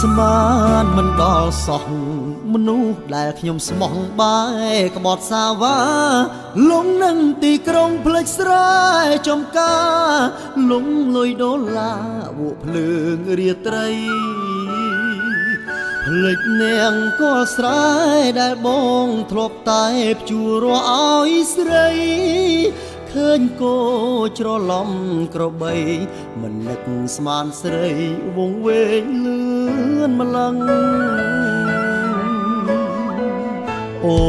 ស្មានមិនដល់សោះមនុស្សដែលខ្ញុំស្មោះបែក្បត់សាវ៉ាលងនឹងទីក្រុងផ្លេចស្រែចំការលងលុយដុល្លារវក់ភ្លើងរាត្រីផ្លេចនាងក៏ស្រែដែលបងធ្លាប់តែព្យួររស់ឲ្យស្រីឃើញគោច្រឡំក្របីមិននឹកស្មានស្រីវងវែងលឿនម្លឹងអូ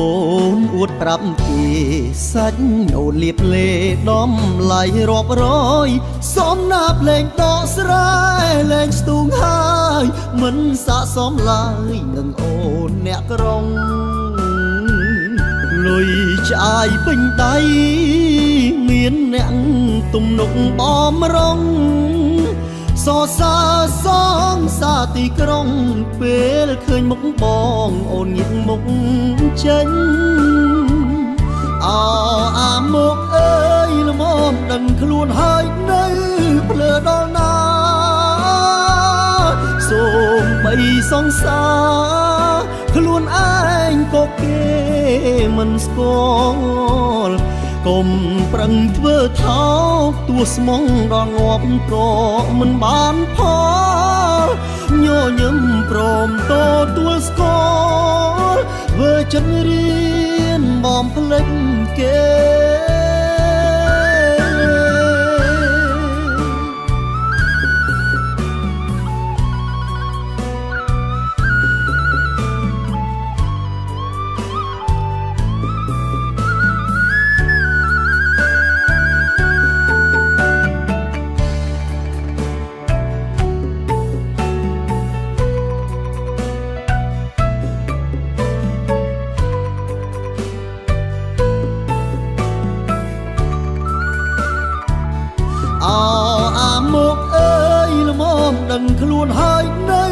នអួតប្រាប់គេសាច់អូនលៀបលេដំឡៃរាប់រយសំណាប់លេងដកស្រែលេងស្ទូងហើយមិនស័កសមឡើយនឹងអូនអ្នកក្រុងលុយឆ្អាយពេញដៃមានអ្នកទំនុកបំរុងសរសើរសងសាទីក្រុងពេលឃើញមុខបងអូនងាកមុខចេញអោអាមកអើយល្មមដឹងខ្លួនហើយនៅភ្លើដល់ណាសូមបីសង្សារខ្លួនឯងក៏គេមិនស្គាល់កុំប្រឹងធ្វើថោកទួស្មងដល់ងាប់ក៏មិនបានផលញញឹមព្រមតទួលស្គាល់ធ្វើចិត្តរៀនបំភ្លេចគេអាមកអើយល្មមដឹងខ្លួនហើយនៅ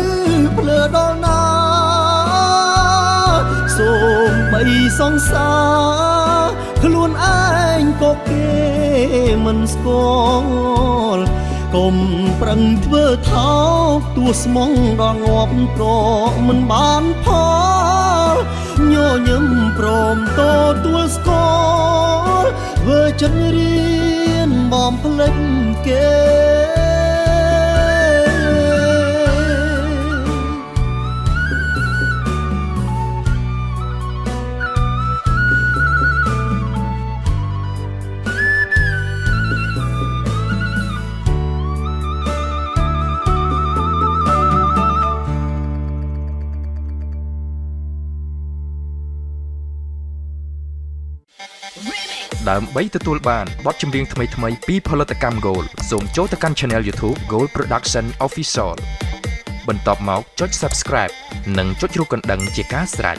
ភ្លើដល់ណាសូមបីសង្សារខ្លួនឯងក៏គេមិនស្គាល់កុំប្រឹងធ្វើថោកទួស្មងដល់ងាប់ក៏មិនបានផលញញឹមព្រមតទួលស្គាល់ធ្វើចិត្តរៀនបំភ្លេចគេដើម្បីទទួលបានបទចម្រៀងថ្មីៗពីផលិតកម្ម Gold សូមចូលទៅកាន់ Channel YouTube Gold Production Official បន្ទាប់មកចុច Subscribe និងចុចរូបកណ្ដឹងជាការស្រេច